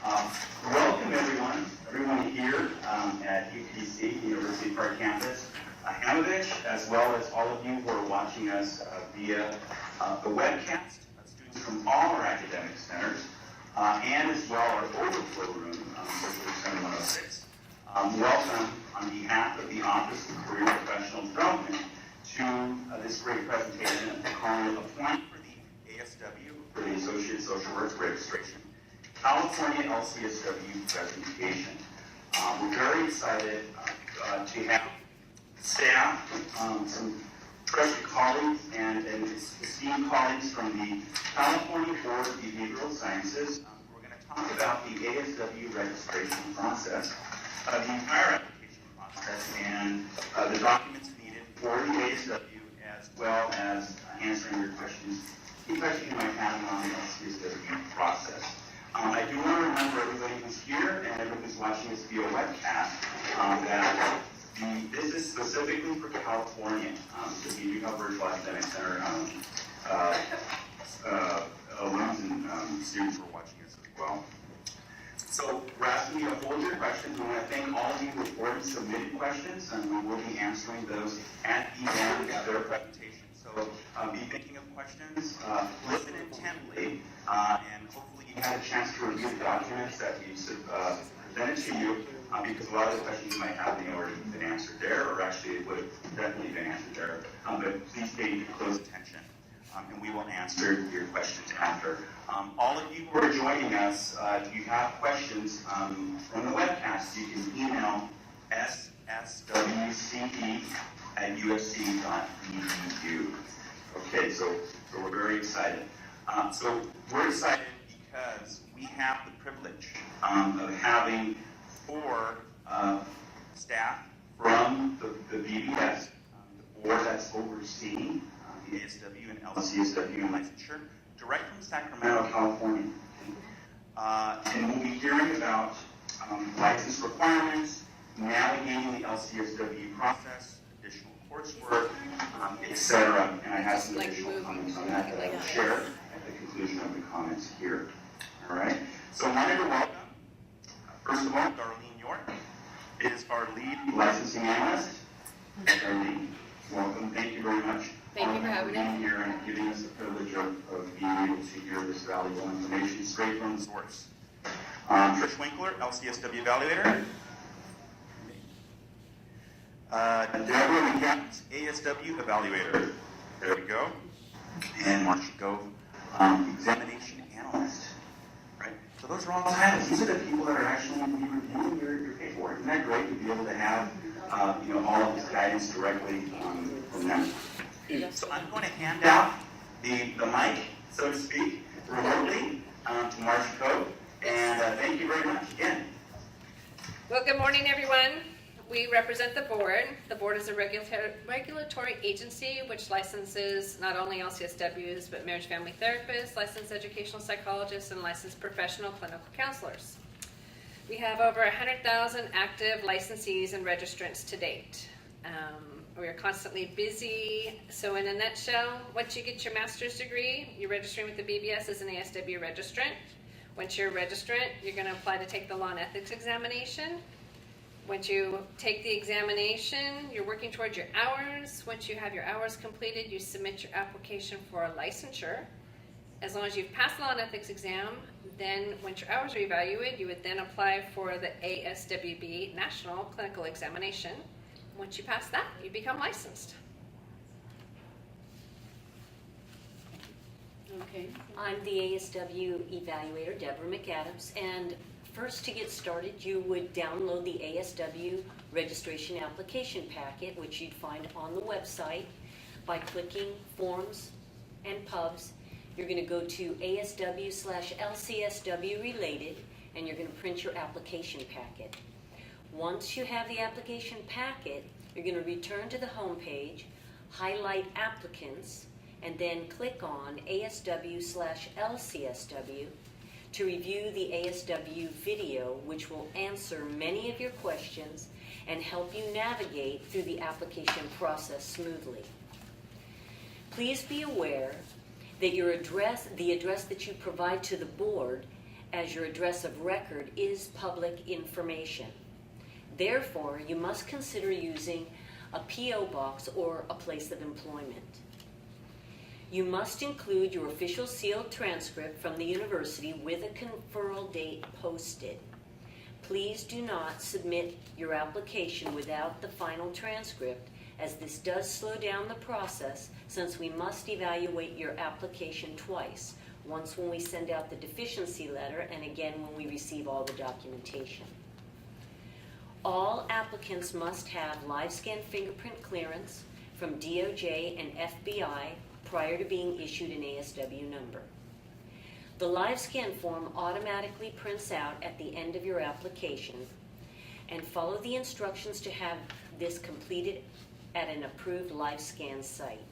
Welcome everyone here at UPC, University Park Campus, Hamovich, as well as all of you who are watching us via the webcast, students from all our academic centers, and as well our overflow room, Circular Center 106. Welcome on behalf of the Office of Career and Professional Development to this great presentation calling Applying for the ASW, for the Associate Social Work Registration, California LCSW presentation. We're very excited to have staff, some trusted colleagues, and esteemed colleagues from the California Board of Behavioral Sciences. We're going to talk about the ASW registration process, the entire application process, and the documents needed for the ASW, as well as answering your questions, any questions you might have on the LCSW process. I do want to remember everybody who's here and everyone who's watching this via webcast that this is specifically for California, because we do have virtual academic center alums and students who are watching us as well. So we're asking you to hold your questions. We want to thank all of you who have already submitted questions, and we will be answering those at the end of their presentation. So be thinking of questions, listen intently, and hopefully you had a chance to review the documents that we presented to you, because a lot of the questions you might have may already been answered there, or actually it would have definitely been answered there. But please pay close attention, and we will answer your questions after. All of you who are joining us, if you have questions from the webcast, you can email sswce@usc.edu. Okay, so we're very excited. So we're excited because we have the privilege of having 4 staff from the BBS, the board that's overseeing the ASW and LCSW and licensure, direct from Sacramento, California. And we'll be hearing about license requirements, navigating the LCSW process, additional coursework, etc. And I have some additional comments on that I will share at the conclusion of the comments here. All right. So I wanted to welcome, first of all, Darlene York is our lead licensing analyst. Darlene, welcome. Thank you very much. Thank you for having me. Being here and giving us the privilege of being able to hear this valuable information straight from the source. Trish Winkler, LCSW evaluator. Deborah McCants, ASW evaluator. There we go. And Marcia examination analyst. Right? So those are all titles. These are the people that are actually reviewing your paperwork. Isn't that great to be able to have all of this guidance directly from them? So I'm going to hand out the mic, so to speak, remotely to Marcia Coe. And thank you very much again. Well, good morning, everyone. We represent the board. The board is a regulatory agency which licenses not only LCSWs, but marriage family therapists, licensed educational psychologists, and licensed professional clinical counselors. We have over 100,000 active licensees and registrants to date. We are constantly busy. So in a nutshell, once you get your master's degree, you're registering with the BBS as an ASW registrant. Once you're a registrant, you're going to apply to take the law and ethics examination. Once you take the examination, you're working towards your hours. Once you have your hours completed, you submit your application for a licensure. As long as you've passed the law and ethics exam, then once your hours are evaluated, you would then apply for the ASWB National Clinical Examination. Once you pass that, you become licensed. Okay. I'm the ASW evaluator, Deborah McAdams, and first to get started, you would download the ASW registration application packet, which you'd find on the website by clicking Forms and Pubs. You're going to go to ASW/LCSW related, and you're going to print your application packet. Once you have the application packet, you're going to return to the home page, highlight Applicants, and then click on ASW/LCSW to review the ASW video, which will answer many of your questions and help you navigate through the application process smoothly. Please be aware that the address that you provide to the board as your address of record is public information. Therefore, you must consider using a P.O. box or a place of employment. You must include your official sealed transcript from the university with a conferral date posted. Please do not submit your application without the final transcript, as this does slow down the process since we must evaluate your application twice, once when we send out the deficiency letter and again when we receive all the documentation. All applicants must have live scan fingerprint clearance from DOJ and FBI prior to being issued an ASW number. The live scan form automatically prints out at the end of your application, and follow the instructions to have this completed at an approved live scan site.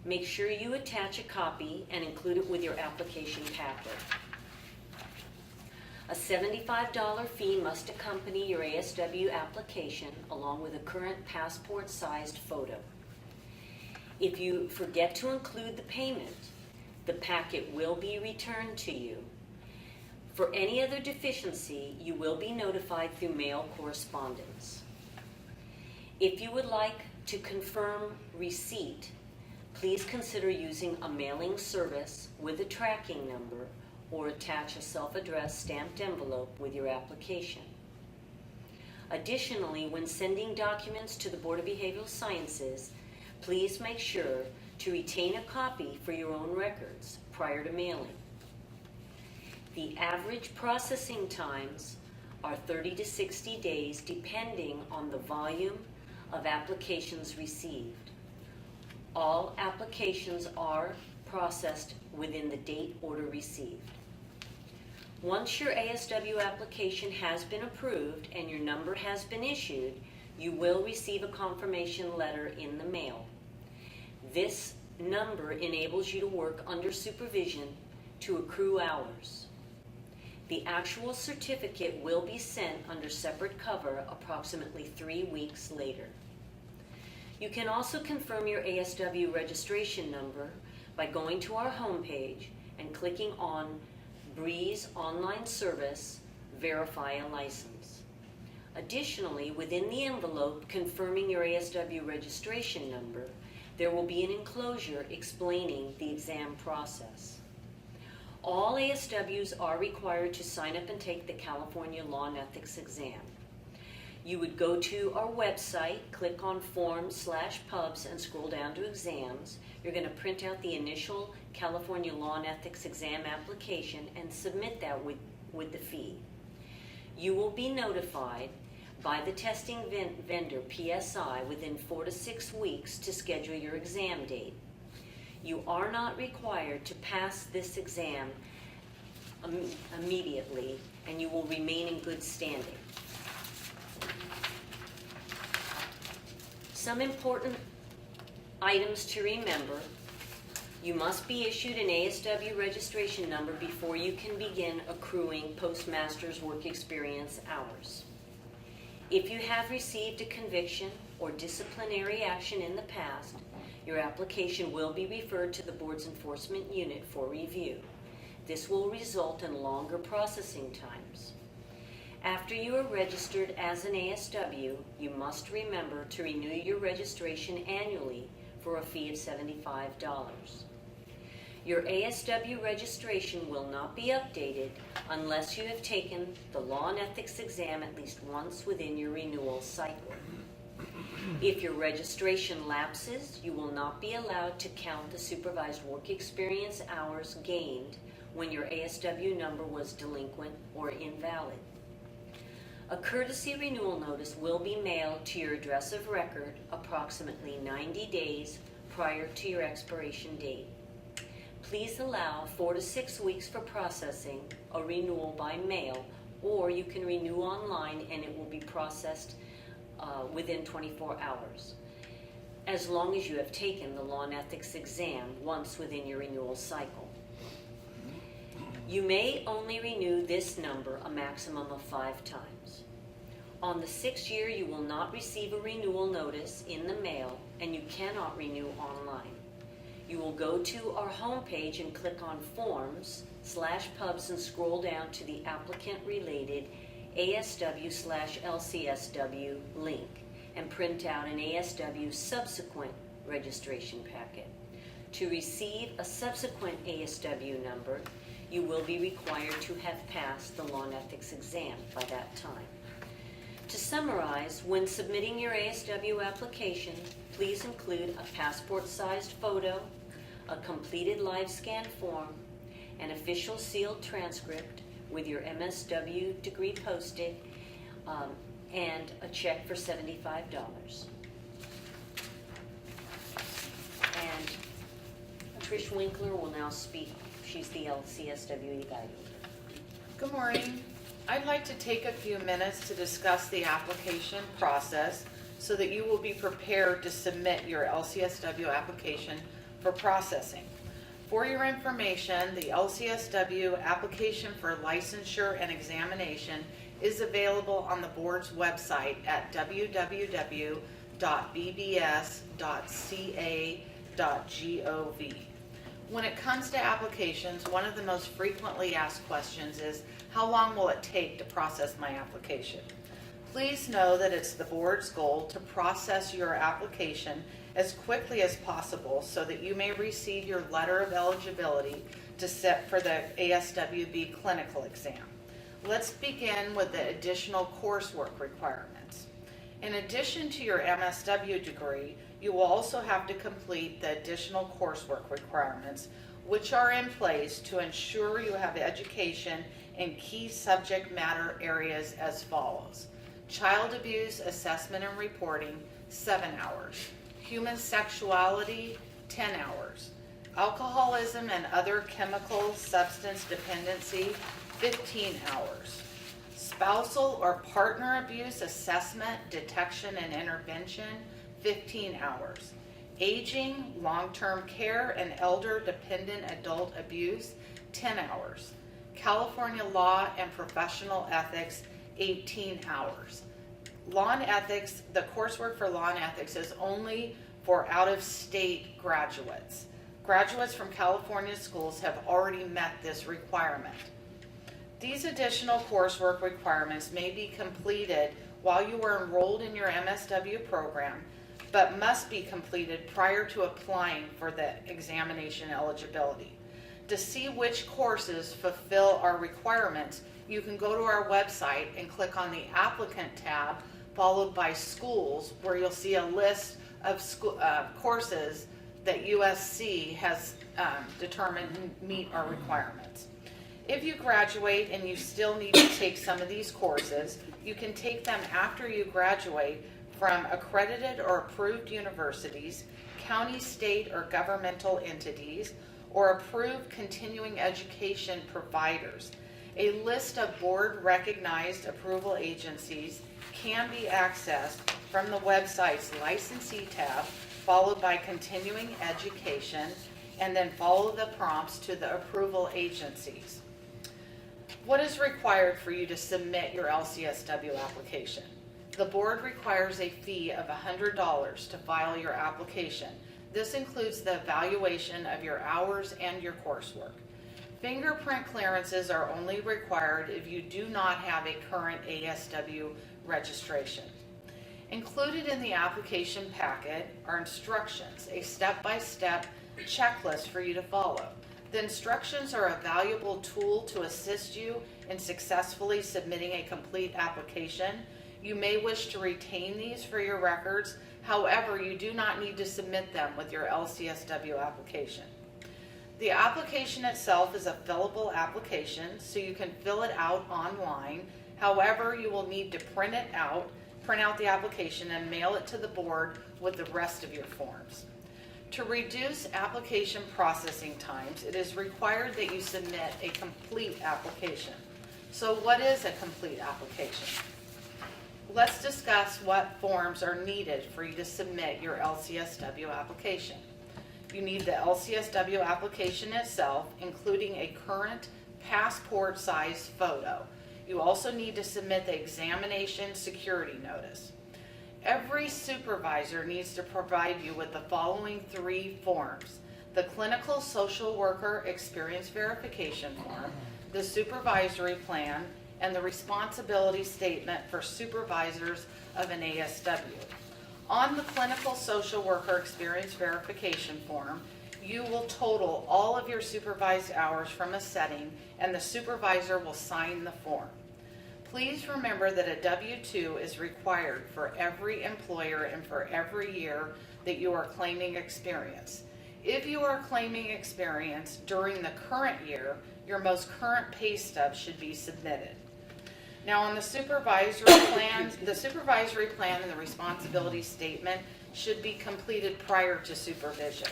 Make sure you attach a copy and include it with your application packet. A $75 fee must accompany your ASW application along with a current passport-sized photo. If you forget to include the payment, the packet will be returned to you. For any other deficiency, you will be notified through mail correspondence. If you would like to confirm receipt, please consider using a mailing service with a tracking number or attach a self-addressed stamped envelope with your application. Additionally, when sending documents to the Board of Behavioral Sciences, please make sure to retain a copy for your own records prior to mailing. The average processing times are 30 to 60 days depending on the volume of applications received. All applications are processed within the date order received. Once your ASW application has been approved and your number has been issued, you will receive a confirmation letter in the mail. This number enables you to work under supervision to accrue hours. The actual certificate will be sent under separate cover approximately 3 weeks later. You can also confirm your ASW registration number by going to our homepage and clicking on Breeze Online Service, Verify a License. Additionally, within the envelope confirming your ASW registration number, there will be an enclosure explaining the exam process. All ASWs are required to sign up and take the California Law and Ethics exam. You would go to our website, click on Forms/Pubs, and scroll down to Exams. You're going to print out the initial California Law and Ethics exam application and submit that with the fee. You will be notified by the testing vendor, PSI, within 4 to 6 weeks to schedule your exam date. You are not required to pass this exam immediately, and you will remain in good standing. Some important items to remember: you must be issued an ASW registration number before you can begin accruing postmaster's work experience hours. If you have received a conviction or disciplinary action in the past, your application will be referred to the board's enforcement unit for review. This will result in longer processing times. After you are registered as an ASW, you must remember to renew your registration annually for a fee of $75. Your ASW registration will not be updated unless you have taken the Law and Ethics exam at least once within your renewal cycle. If your registration lapses, you will not be allowed to count the supervised work experience hours gained when your ASW number was delinquent or invalid. A courtesy renewal notice will be mailed to your address of record approximately 90 days prior to your expiration date. Please allow 4 to 6 weeks for processing a renewal by mail, or you can renew online and it will be processed within 24 hours, as long as you have taken the Law and Ethics exam once within your renewal cycle. You may only renew this number a maximum of 5 times. On the 6th year, you will not receive a renewal notice in the mail, and you cannot renew online. You will go to our homepage and click on Forms/Pubs and scroll down to the applicant-related ASW/LCSW link and print out an ASW subsequent registration packet. To receive a subsequent ASW number, you will be required to have passed the law and ethics exam by that time. To summarize, when submitting your ASW application, please include a passport-sized photo, a completed live scan form, an official sealed transcript with your MSW degree posted, and a check for $75. And Trish Winkler will now speak. She's the LCSW evaluator. Good morning. I'd like to take a few minutes to discuss the application process so that you will be prepared to submit your LCSW application for processing. For your information, the LCSW application for licensure and examination is available on the board's website at www.bbs.ca.gov. When it comes to applications, one of the most frequently asked questions is, how long will it take to process my application? Please know that it's the board's goal to process your application as quickly as possible so that you may receive your letter of eligibility to sit for the ASWB clinical exam. Let's begin with the additional coursework requirements. In addition to your MSW degree, you will also have to complete the additional coursework requirements, which are in place to ensure you have education in key subject matter areas as follows: child abuse assessment and reporting, 7 hours; human sexuality, 10 hours; alcoholism and other chemical substance dependency, 15 hours; spousal or partner abuse assessment, detection and intervention, 15 hours; aging, long-term care and elder dependent adult abuse, 10 hours; California law and professional ethics, 18 hours. Law and ethics, the coursework for law and ethics is only for out-of-state graduates. Graduates from California schools have already met this requirement. These additional coursework requirements may be completed while you are enrolled in your MSW program, but must be completed prior to applying for the examination eligibility. To see which courses fulfill our requirements, you can go to our website and click on the applicant tab followed by schools, where you'll see a list of courses that USC has determined meet our requirements. If you graduate and you still need to take some of these courses, you can take them after you graduate from accredited or approved universities, county, state, or governmental entities, or approved continuing education providers. A list of board-recognized approval agencies can be accessed from the website's licensee tab, followed by continuing education, and then follow the prompts to the approval agencies. What is required for you to submit your LCSW application? The board requires a fee of $100 to file your application. This includes the evaluation of your hours and your coursework. Fingerprint clearances are only required if you do not have a current ASW registration. Included in the application packet are instructions, a step-by-step checklist for you to follow. The instructions are a valuable tool to assist you in successfully submitting a complete application. You may wish to retain these for your records. However, you do not need to submit them with your LCSW application. The application itself is a fillable application, so you can fill it out online. However, you will need to print out the application and mail it to the board with the rest of your forms. To reduce application processing times, it is required that you submit a complete application. So what is a complete application? Let's discuss what forms are needed for you to submit your LCSW application. You need the LCSW application itself, including a current passport-sized photo. You also need to submit the examination security notice. Every supervisor needs to provide you with the following 3 forms. the clinical social worker experience verification form, the supervisory plan, and the responsibility statement for supervisors of an ASW. On the clinical social worker experience verification form, you will total all of your supervised hours from a setting, and the supervisor will sign the form. Please remember that a W-2 is required for every employer and for every year that you are claiming experience. If you are claiming experience during the current year, your most current pay stub should be submitted. Now on the supervisory plan, the supervisory plan and the responsibility statement should be completed prior to supervision.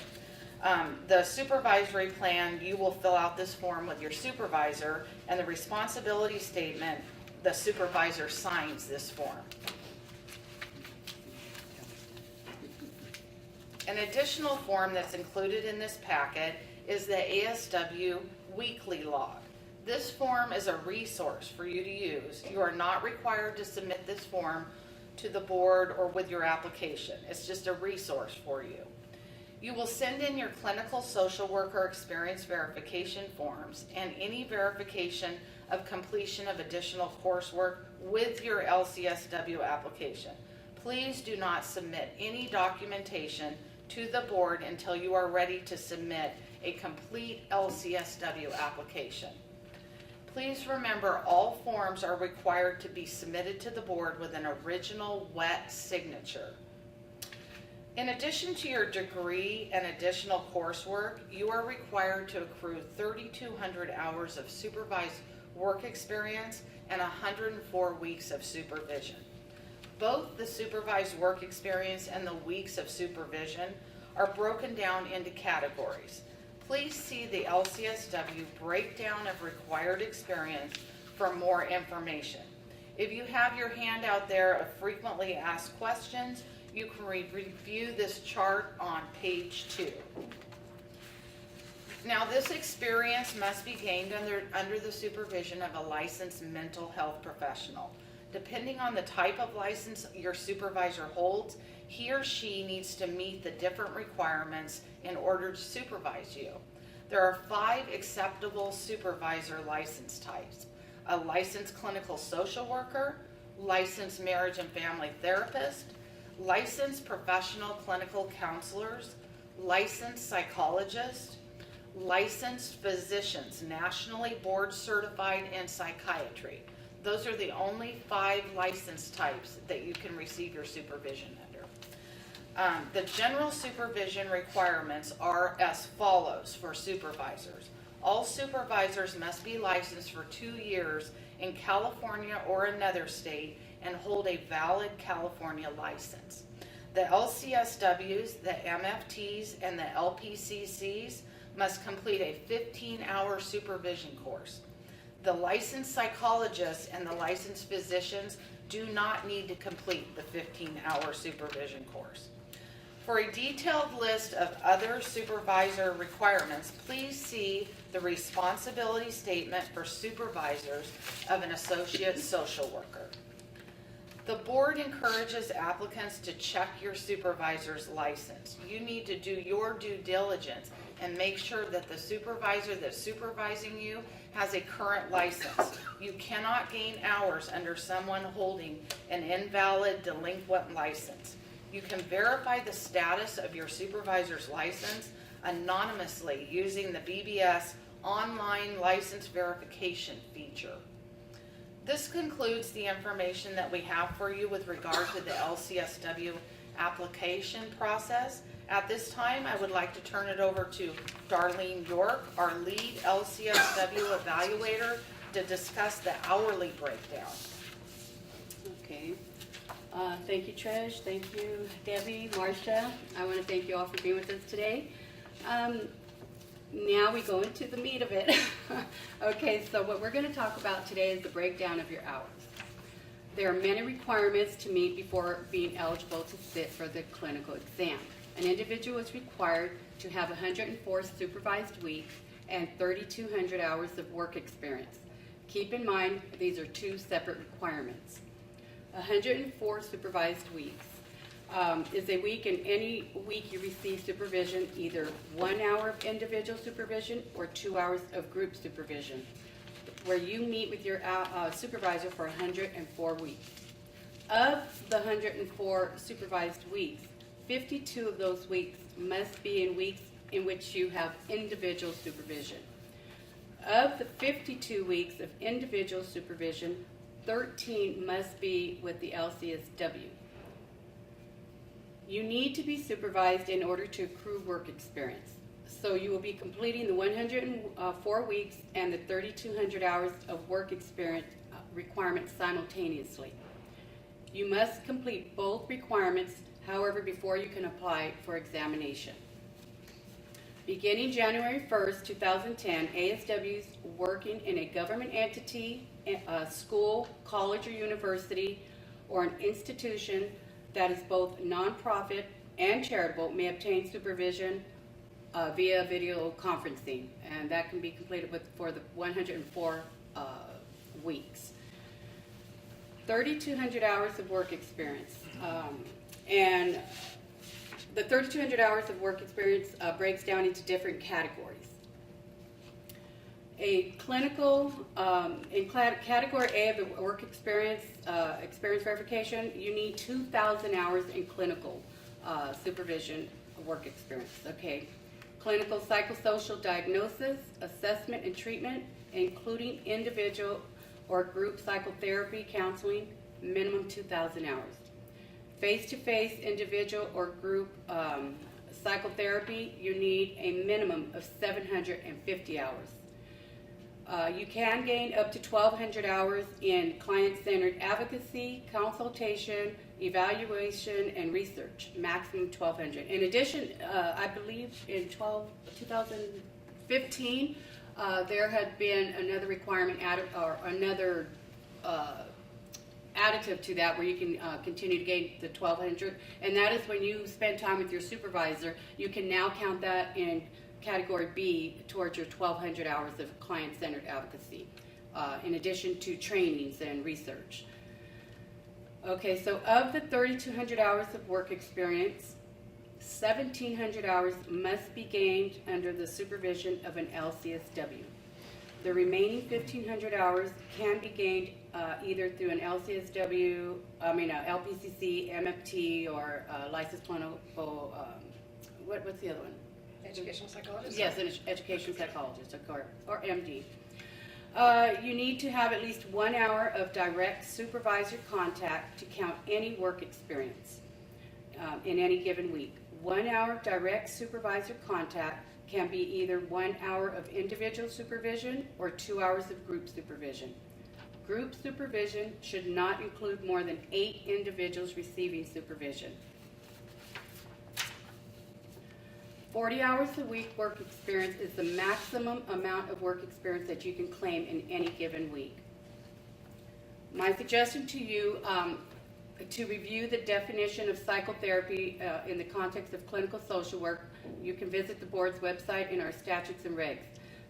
The supervisory plan, you will fill out this form with your supervisor, and the responsibility statement, the supervisor signs this form. An additional form that's included in this packet is the ASW Weekly Log. This form is a resource for you to use. You are not required to submit this form to the board or with your application. It's just a resource for you. You will send in your clinical social worker experience verification forms and any verification of completion of additional coursework with your LCSW application. Please do not submit any documentation to the board until you are ready to submit a complete LCSW application. Please remember all forms are required to be submitted to the board with an original wet signature. In addition to your degree and additional coursework, you are required to accrue 3,200 hours of supervised work experience and 104 weeks of supervision. Both the supervised work experience and the weeks of supervision are broken down into categories. Please see the LCSW breakdown of required experience for more information. If you have your handout there of frequently asked questions, you can review this chart on page 2. Now, this experience must be gained under the supervision of a licensed mental health professional. Depending on the type of license your supervisor holds, he or she needs to meet the different requirements in order to supervise you. There are 5 acceptable supervisor license types: a licensed clinical social worker, licensed marriage and family therapist, licensed professional clinical counselors, licensed psychologists, licensed physicians, nationally board certified in psychiatry. Those are the only 5 license types that you can receive your supervision under. The general supervision requirements are as follows for supervisors. All supervisors must be licensed for 2 years in California or another state and hold a valid California license. The LCSWs, the MFTs, and the LPCCs must complete a 15-hour supervision course. The licensed psychologists and the licensed physicians do not need to complete the 15-hour supervision course. For a detailed list of other supervisor requirements, please see the responsibility statement for supervisors of an associate social worker. The board encourages applicants to check your supervisor's license. You need to do your due diligence and make sure that the supervisor that's supervising you has a current license. You cannot gain hours under someone holding an invalid delinquent license. You can verify the status of your supervisor's license anonymously using the BBS online license verification feature. This concludes the information that we have for you with regard to the LCSW application process. At this time, I would like to turn it over to Darlene York, our lead LCSW evaluator, to discuss the hourly breakdown. Okay. Thank you, Trish. Thank you, Debbie, Marcia. I want to thank you all for being with us today. Now we go into the meat of it. Okay, so what we're going to talk about today is the breakdown of your hours. There are many requirements to meet before being eligible to sit for the clinical exam. An individual is required to have 104 supervised weeks and 3,200 hours of work experience. Keep in mind, these are 2 separate requirements. 104 supervised weeks. is a week, and any week you receive supervision, either 1 hour of individual supervision or 2 hours of group supervision, where you meet with your supervisor for 104 weeks. Of the 104 supervised weeks, 52 of those weeks must be in weeks in which you have individual supervision. Of the 52 weeks of individual supervision, 13 must be with the LCSW. You need to be supervised in order to accrue work experience. So you will be completing the 104 weeks and the 3,200 hours of work experience requirements simultaneously. You must complete both requirements, however, before you can apply for examination. Beginning January 1st, 2010, ASWs working in a government entity, a school, college, or university, or an institution that is both nonprofit and charitable may obtain supervision via video conferencing, and that can be completed for the 104 weeks. 3,200 hours of work experience. And the 3,200 hours of work experience breaks down into different categories. A clinical, in category A of the work experience, experience verification, you need 2,000 hours in clinical supervision work experience, okay? Clinical psychosocial diagnosis, assessment, and treatment, including individual or group psychotherapy, counseling, minimum 2,000 hours. Face-to-face individual or group psychotherapy, you need a minimum of 750 hours. You can gain up to 1,200 hours in client-centered advocacy, consultation, evaluation, and research, maximum 1,200. In addition, I believe in 2015, there had been another requirement added, or another additive to that, where you can continue to gain the 1,200, and that is when you spend time with your supervisor, you can now count that in category B towards your 1,200 hours of client-centered advocacy, in addition to trainings and research. Okay, so of the 3,200 hours of work experience, 1,700 hours must be gained under the supervision of an LCSW. The remaining 1,500 hours can be gained either through an LCSW, LPCC, MFT, or licensed clinical, what's the other one? Educational psychologist? Yes, an education psychologist, or MD. You need to have at least 1 hour of direct supervisor contact to count any work experience in any given week. 1 hour of direct supervisor contact can be either 1 hour of individual supervision or 2 hours of group supervision. Group supervision should not include more than 8 individuals receiving supervision. 40 hours a week work experience is the maximum amount of work experience that you can claim in any given week. My suggestion to you to review the definition of psychotherapy in the context of clinical social work, you can visit the board's website in our statutes and regs.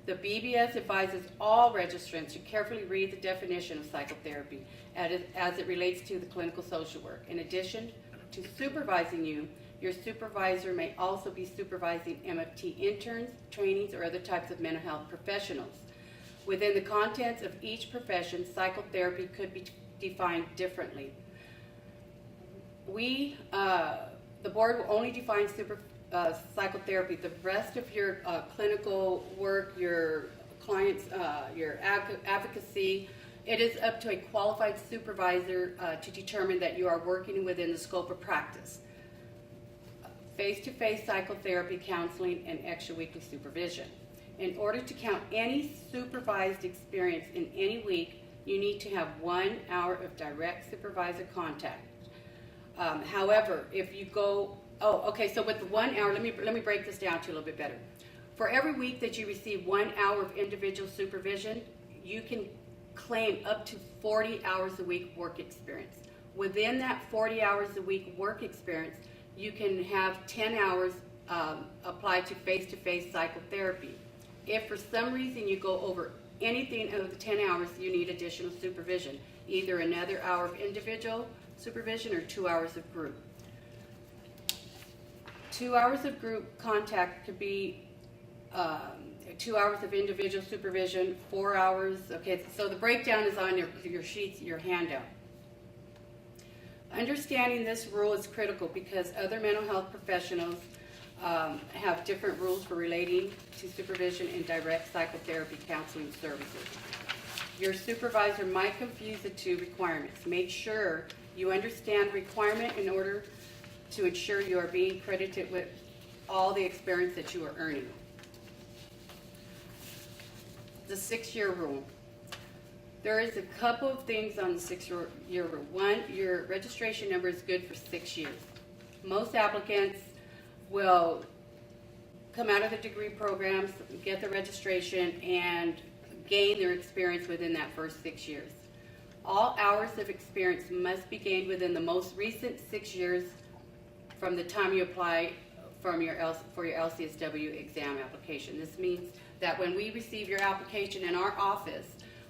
The BBS advises all registrants to carefully read the definition of psychotherapy as it relates to the clinical social work. In addition to supervising you, your supervisor may also be supervising MFT interns, trainees, or other types of mental health professionals. Within the contents of each profession, psychotherapy could be defined differently. The board will only define psychotherapy. The rest of your clinical work, your clients, your advocacy, it is up to a qualified supervisor to determine that you are working within the scope of practice. Face-to-face psychotherapy, counseling, and extra weekly supervision. In order to count any supervised experience in any week, you need to have 1 hour of direct supervisor contact. However, if you go, so with the 1 hour, let me break this down to you a little bit better. For every week that you receive 1 hour of individual supervision, you can claim up to 40 hours a week work experience. Within that 40 hours a week work experience, you can have 10 hours applied to face-to-face psychotherapy. If for some reason you go over anything over the 10 hours, you need additional supervision, either another hour of individual supervision or 2 hours of group. 2 hours of group contact could be 2 hours of individual supervision, 4 hours. Okay, so the breakdown is on your sheets, your handout. Understanding this rule is critical because other mental health professionals have different rules for relating to supervision and direct psychotherapy counseling services. Your supervisor might confuse the two requirements. Make sure you understand requirement in order to ensure you are being credited with all the experience that you are earning. The 6-year rule. There is a couple of things on the 6-year rule. One, your registration number is good for 6 years. Most applicants will come out of the degree programs, get the registration, and gain their experience within that first 6 years. All hours of experience must be gained within the most recent 6 years from the time you apply for your LCSW exam application. This means that when we receive your application in our office,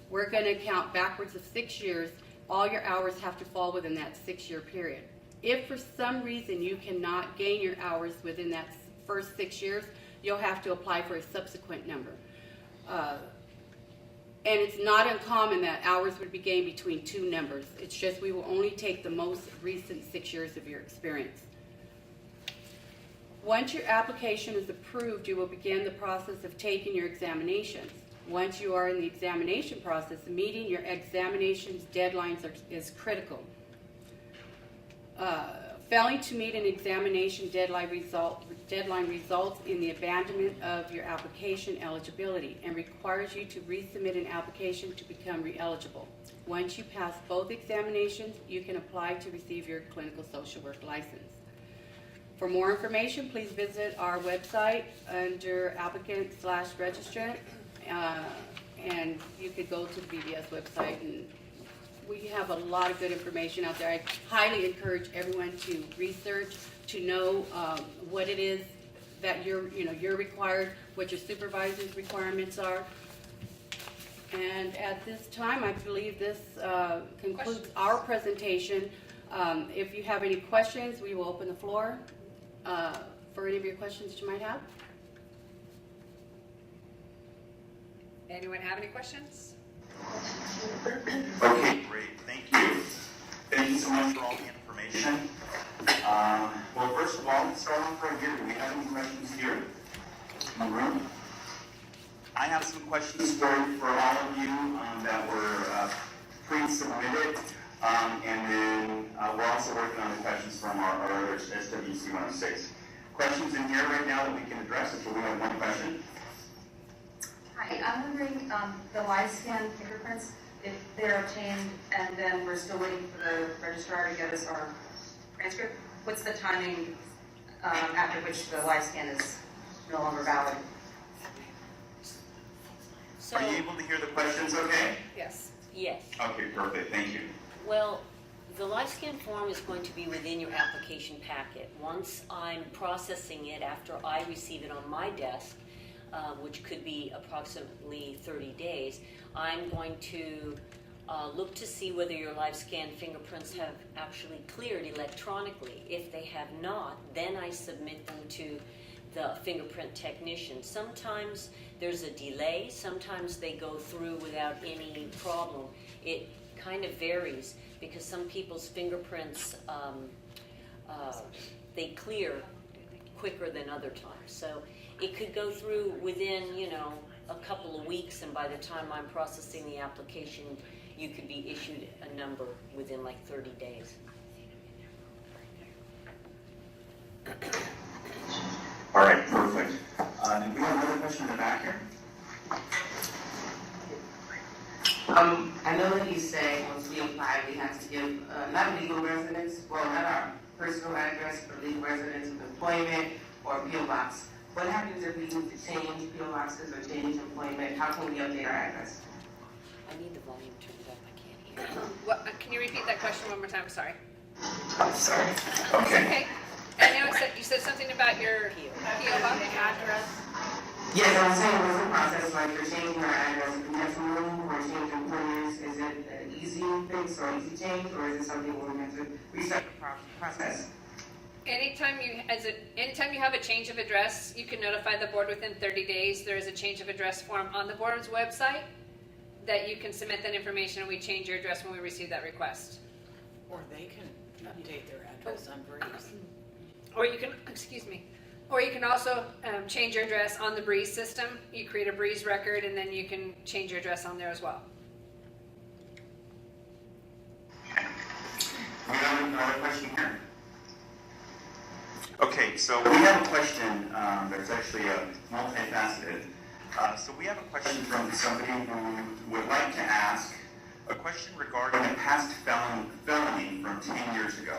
we're going to count backwards of 6 years. All your hours have to fall within that 6-year period. If for some reason you cannot gain your hours within that first 6 years, you'll have to apply for a subsequent number. And it's not uncommon that hours would be gained between two numbers. It's just we will only take the most recent 6 years of your experience. Once your application is approved, you will begin the process of taking your examinations. Once you are in the examination process, meeting your examinations deadlines is critical. Failing to meet an examination deadline results in the abandonment of your application eligibility and requires you to resubmit an application to become re-eligible. Once you pass both examinations, you can apply to receive your clinical social work license. For more information, please visit our website under applicant/registrant, and you could go to the BBS website, and we have a lot of good information out there. I highly encourage everyone to research, to know what it is that you're required, what your supervisor's requirements are. And at this time, I believe this concludes our presentation. If you have any questions, we will open the floor for any of your questions you might have. Anyone have any questions? Okay, great, thank you. Thank you so much for all the information. Well, first of all, let's start off right here. Do we have any questions here in the room? I have some questions for all of you that were pre-submitted, and then we're also working on the questions from our other SWC 106. Questions in here right now that we can address, if we have one question. Hi, I'm wondering, the live scan fingerprints, if they're obtained and then we're still waiting for the registrar to get us our transcript, what's the timing after which the live scan is no longer valid? So, Are you able to hear the questions okay? Yes. yes. Okay, perfect, thank you. Well, the live scan form is going to be within your application packet. Once I'm processing it after I receive it on my desk, which could be approximately 30 days, I'm going to look to see whether your live scan fingerprints have actually cleared electronically. If they have not, then I submit them to the fingerprint technician. Sometimes there's a delay, sometimes they go through without any problem. It kind of varies because some people's fingerprints, they clear quicker than other times. So it could go through within, a couple of weeks, and by the time I'm processing the application, you could be issued a number within like 30 days. All right, perfect. Do we have another question in the back here? I know that you say once we apply, we have to give not legal residence, well, not our personal address, but legal residence of employment or P.O. Box. What happens if we need to change P.O. Boxes or change employment? How can we update our address? I need the volume turned up, I can't hear. What, can you repeat that question one more time? Sorry. I'm sorry. Okay. Okay. I know you said something about your PO box Address. Yes, I'm saying what's the process like for changing our address? If we have to move or change employers, is it an easy fix or easy change, or is it something where we have to restart the process? Anytime you have a change of address, you can notify the board within 30 days. There is a change of address form on the board's website that you can submit that information, and we change your address when we receive that request. Or they can update their address on Breeze. Or you can also change your address on the Breeze system. You create a Breeze record, and then you can change your address on there as well. We have another question here. Okay, so we have a question that's actually multifaceted. So we have a question from somebody who would like to ask a question regarding a past felony from 10 years ago.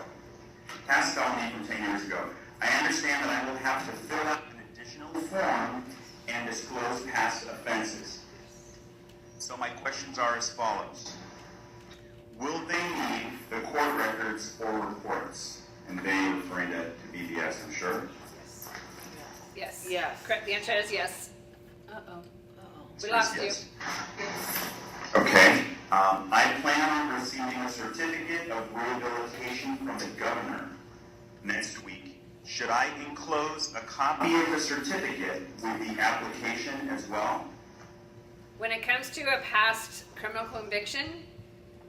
Past felony from 10 years ago. I understand that I will have to fill out an additional form and disclose past offenses. So my questions are as follows. Will they need the court records or reports? And they referring to BBS, I'm sure. Yes. Yes. Correct. The answer is yes. Uh-oh. We lost you. Yes. Okay. I plan on receiving a certificate of rehabilitation from the governor next week. Should I enclose a copy of the certificate with the application as well? When it comes to a past criminal conviction,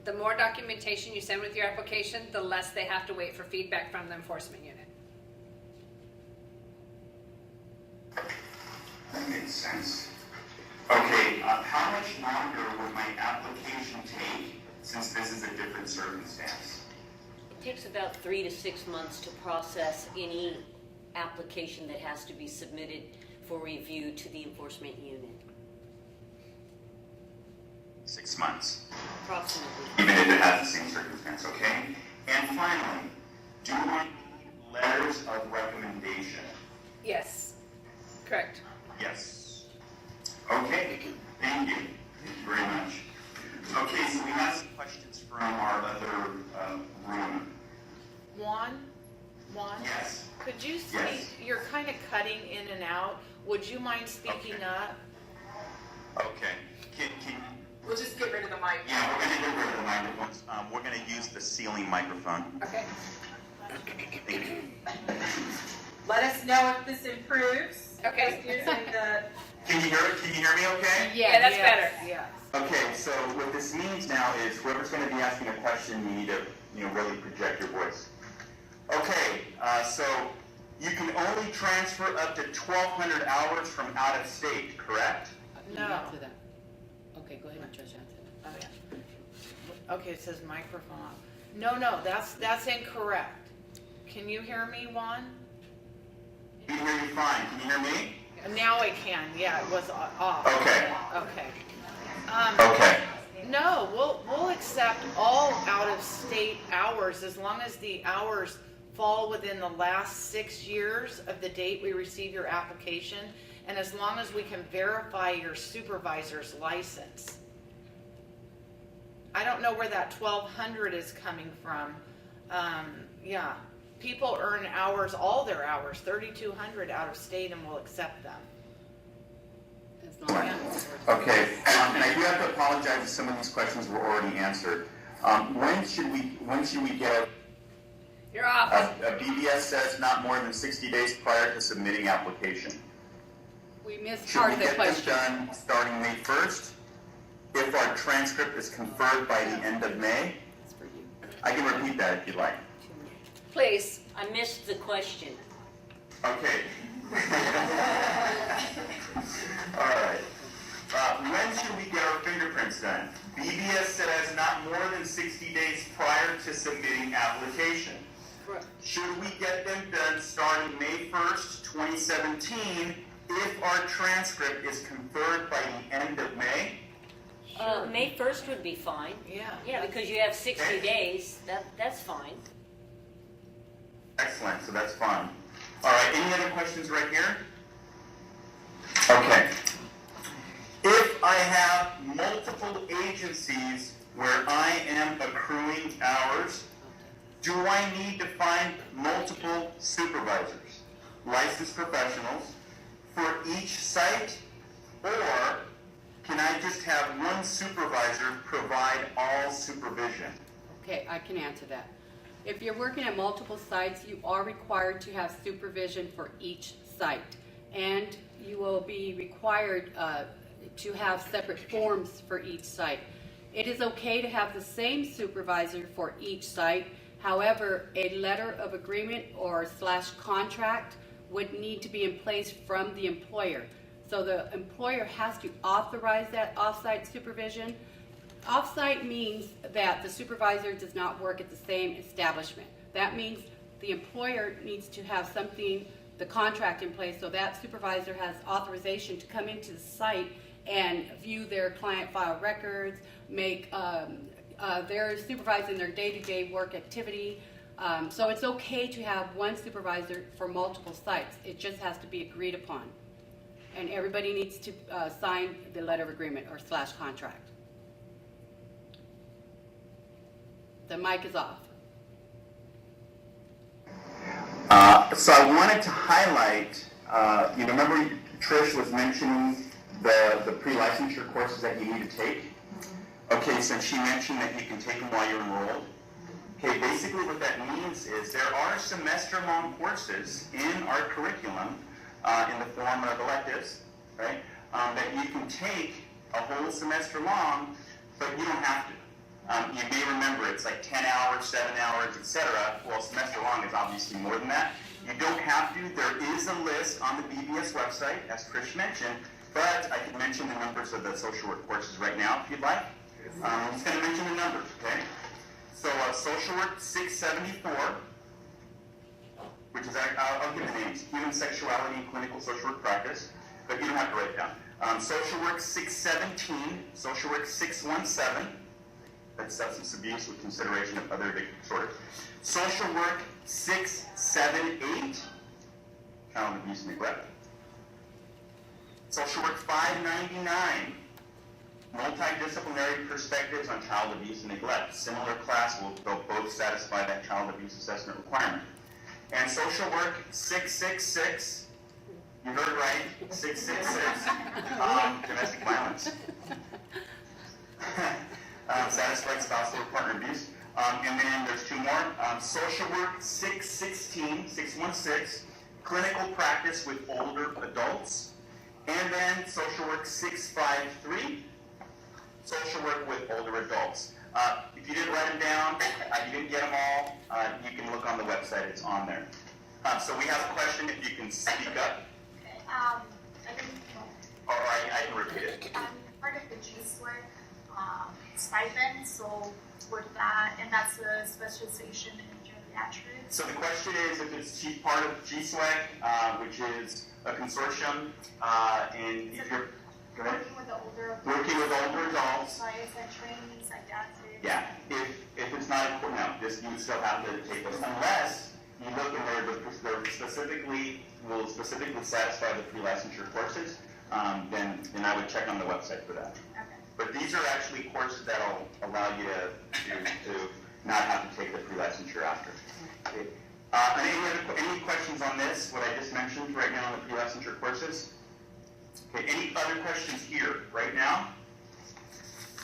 the more documentation you send with your application, the less they have to wait for feedback from the enforcement unit. That makes sense. Okay, how much longer would my application take since this is a different circumstance? It takes about 3 to 6 months to process any application that has to be submitted for review to the enforcement unit. 6 months, Approximately. even if it has the same circumstance, okay? And finally, do I need letters of recommendation? Yes. Correct. Yes. Okay, thank you. Thank you very much. Okay, so we have some questions from our other room. Juan? Yes. Could you speak? Yes. You're kind of cutting in and out. Would you mind speaking Okay. up? Okay. Can We'll just get rid of the mic. yeah, we're going to get rid of the microphones. We're going to use the ceiling microphone. Okay. Thank you. Let us know if this improves. Okay. Just using the Can you hear me okay? Yeah, that's better. Yes. Okay, so what this means now is whoever's going to be asking a question, you need to, really project your voice. Okay, so you can only transfer up to 1,200 hours from out of state, correct? You No. answer that. Okay, go ahead and Trish answer that. Oh, yeah. Okay, it says microphone off. No, that's incorrect. Can you hear me, Juan? I can hear you fine. Can you hear me? Now I can. Yeah, it was off. Okay. Okay. Okay. No, we'll accept all out-of-state hours as long as the hours fall within the last 6 years of the date we receive your application, and as long as we can verify your supervisor's license. I don't know where that 1,200 is coming from. Yeah, people earn hours, all their hours, 3,200 out of state, and we'll accept them. As long as Okay, and I do have to apologize if some of these questions were already answered. When should we get You're off. a BBS says not more than 60 days prior to submitting application? we missed Should part we of the get this question. done starting May 1st? If our transcript is conferred by the end of May? It's for you. I can repeat that if you'd like. Please. I missed the question. Okay. All right. When should we get our fingerprints done? BBS says not more than 60 days prior to submitting application. Correct. Should we get them done starting May 1st, 2017, if our transcript is conferred by the end of May? May 1st would be fine. Yeah. Yeah, because you have 60 Okay. days. That's fine. Excellent, so that's fine. All right, any other questions right here? Okay. If I have multiple agencies where I am accruing hours, do I need to find multiple supervisors, licensed professionals, for each site? Or can I just have one supervisor provide all supervision? Okay, I can answer that. If you're working at multiple sites, you are required to have supervision for each site. And you will be required to have separate forms for each site. It is okay to have the same supervisor for each site. However, a letter of agreement or / contract would need to be in place from the employer. So the employer has to authorize that off-site supervision. Off-site means that the supervisor does not work at the same establishment. That means the employer needs to have something, the contract in place, so that supervisor has authorization to come into the site and view their client file records, make they're supervising their day-to-day work activity. So it's okay to have one supervisor for multiple sites. It just has to be agreed upon. And everybody needs to sign the letter of agreement or / contract. The mic is off. So I wanted to highlight, remember Trish was mentioning the pre-licensure courses that you need to take? Okay, so she mentioned that you can take them while you're enrolled. Okay, basically what that means is there are semester-long courses in our curriculum in the form of electives, right, that you can take a whole semester long, but you don't have to. You may remember it's like 10 hours, 7 hours, etc. Well, semester long is obviously more than that. You don't have to. There is a list on the BBS website, as Trish mentioned, but I can mention the numbers of the social work courses right now if you'd like. I'm just going to mention the numbers, okay? So social work 674, which is, I'll give the names, human sexuality and clinical social work practice, but you don't have to write it down. Social work 617, social work 617, that's substance abuse with consideration of other addictive disorders. Social work 678, child abuse and neglect. Social work 599, multidisciplinary perspectives on child abuse and neglect. Similar class will both satisfy that child abuse assessment requirement. And social work 666, you heard it right, 666, domestic violence. Satisfied spousal or partner abuse. And then there's two more. Social work 616, clinical practice with older adults. And then social work 653, social work with older adults. If you didn't write them down, you didn't get them all, you can look on the website, it's on there. So we have a question, if you can speak up. Okay, I didn't know. All right, I can repeat it. I'm part of the GSWEC stipend, so with that, and that's a specialization in geriatrics. So the question is if it's part of GSWEC, which is a consortium, and if you're working with the older adults. Working with older adults. So is that training, psychiatric? Yeah, if it's not important, no, this you still have to take this unless you look in there, will specifically satisfy the pre-licensure courses, then I would check on the website for that. Okay. But these are actually courses that will allow you to not have to take the pre-licensure after. Okay. Any questions on this, what I just mentioned right now on the pre-licensure courses? Okay, any other questions here right now?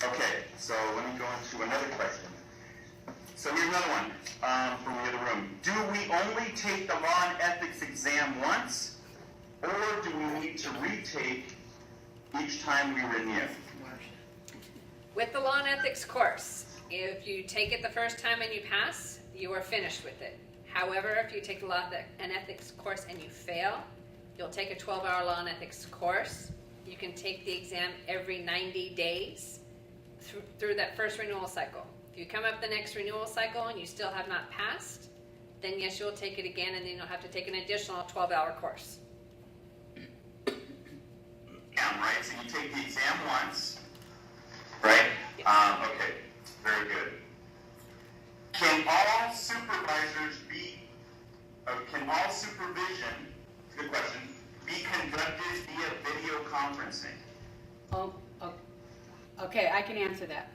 Okay, so let me go into another question. So here's another one from the other room. Do we only take the law and ethics exam once, or do we need to retake each time we renew? With the law and ethics course, if you take it the first time and you pass, you are finished with it. However, if you take the law and ethics course and you fail, you'll take a 12-hour law and ethics course. You can take the exam every 90 days through that first renewal cycle. If you come up the next renewal cycle and you still have not passed, then yes, you'll take it again, and then you'll have to take an additional 12-hour course. Yeah, right, so you take the exam once, right? Okay, very good. Can all supervision, good question, be conducted via video conferencing? Okay, I can answer that.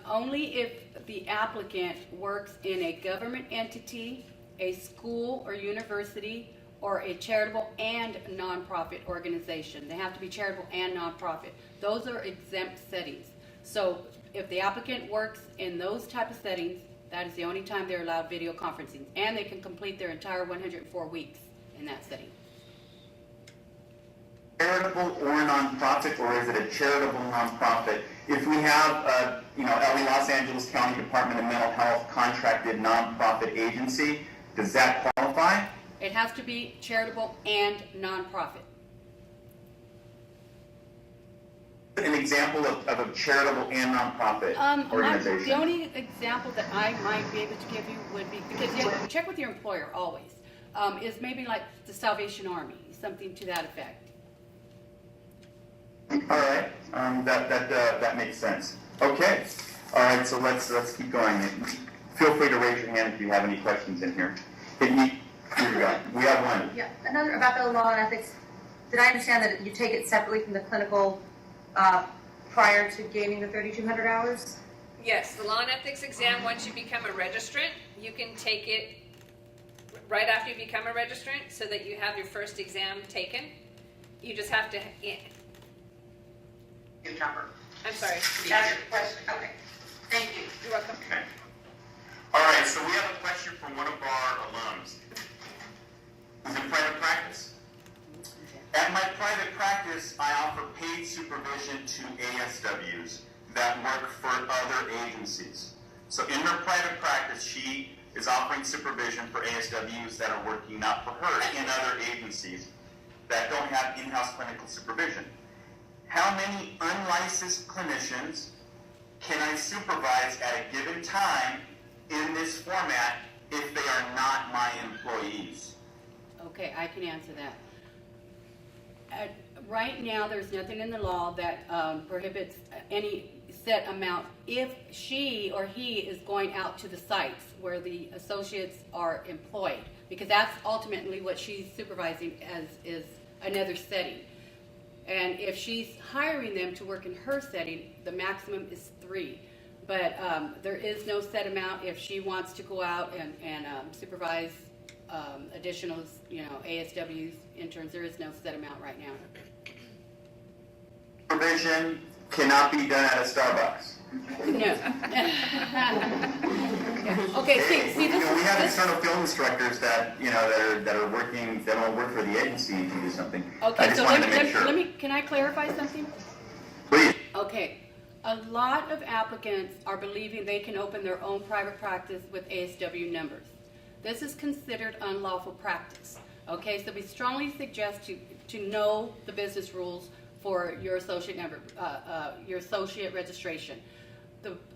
Only if the applicant works in a government entity, a school or university, or a charitable and nonprofit organization. They have to be charitable and nonprofit. Those are exempt settings. So if the applicant works in those type of settings, That is the only time they're allowed video conferencing, and they can complete their entire 104 weeks in that setting. Charitable or nonprofit, or is it a charitable nonprofit? If we have, LA Los Angeles County Department of Mental Health contracted nonprofit agency, does that qualify? It has to be charitable and nonprofit. An example of a charitable and nonprofit organization. The only example that I might be able to give you would be, because you have to check with your employer always, is maybe like the Salvation Army, something to that effect. All right, that makes sense. Okay, all right. So let's keep going. Feel free to raise your hand if you have any questions in here. Here we go. We have one. Yeah, another about the law and ethics. Did I understand that you take it separately from the clinical prior to gaining the 3,200 hours? Yes, the law and ethics exam, once you become a registrant, you can take it right after you become a registrant so that you have your first exam taken. You just have to... I'm sorry. That's your question. Okay. Thank you. You're welcome. Okay. All right. So we have a question from one of our alums. Who's in private practice. At my private practice, I offer paid supervision to ASWs that work for other agencies. So in her private practice, she is offering supervision for ASWs that are working not for her in other agencies that don't have in-house clinical supervision. How many unlicensed clinicians can I supervise at a given time in this format if they are not my employees? Okay, I can answer that. Right now, there's nothing in the law that prohibits any set amount if she or he is going out to the sites where the associates are employed, because that's ultimately what she's supervising as is another setting. And if she's hiring them to work in her setting, the maximum is 3. But there is no set amount if she wants to go out and supervise additional, ASWs, interns. There is no set amount right now. Supervision cannot be done at a Starbucks. No. Okay, see this we have this, external film instructors that that are working, that don't work for the agency to do something. I okay, just so wanted to make sure. can I clarify something? Please. Okay, a lot of applicants are believing they can open their own private practice with ASW numbers. This is considered unlawful practice. Okay, so we strongly suggest to know the business rules for your associate number, your associate registration.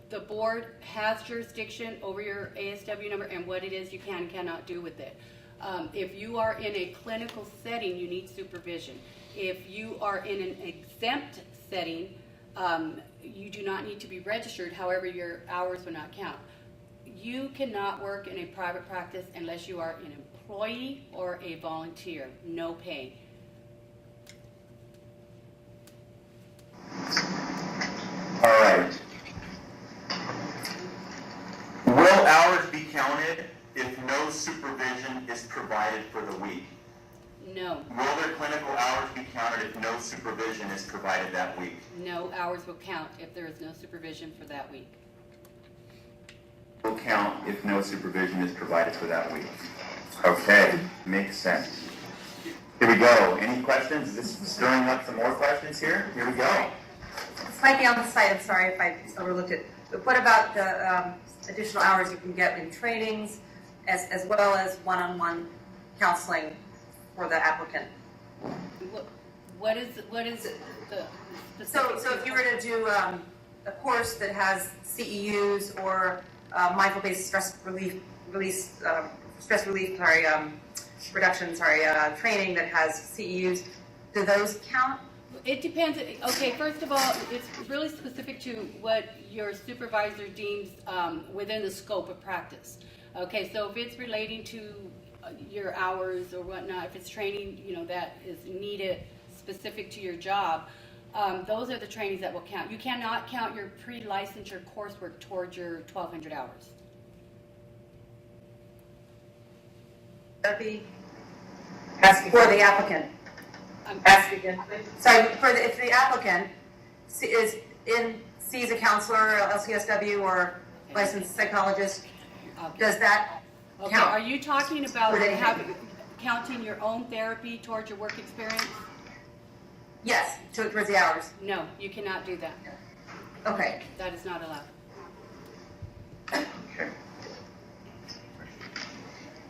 The board has jurisdiction over your ASW number and what it is you can and cannot do with it. If you are in a clinical setting, you need supervision. If you are in an exempt setting, you do not need to be registered. However, your hours will not count. You cannot work in a private practice unless you are an employee or a volunteer, no pay. All right. Will hours be counted if no supervision is provided for the week? No. Will their clinical hours be counted if no supervision is provided that week? No hours will count if there is no supervision for that week. Will count if no supervision is provided for that week. Okay, makes sense. Here we go. Any questions? Is this stirring up some more questions here? Here we go. This might be on the site, I'm sorry if I overlooked it, but what about the additional hours you can get in trainings as well as one-on-one counseling for the applicant? What is the specific? So if you were to do a course that has CEUs or mindful-based reduction training that has CEUs, do those count? It depends. Okay, first of all, it's really specific to what your supervisor deems within the scope of practice. Okay, so if it's relating to your hours or whatnot, if it's training, that is needed specific to your job, those are the trainings that will count. You cannot count your pre-licensure coursework towards your 1,200 hours. That be for the applicant. Ask again. Sorry, if the applicant sees a counselor, LCSW, or licensed psychologist, Okay. Does that Okay, count? are you talking about Would it- counting your own therapy towards your work experience? Yes, towards the hours. No, you cannot do that. Okay. That is not allowed. Okay.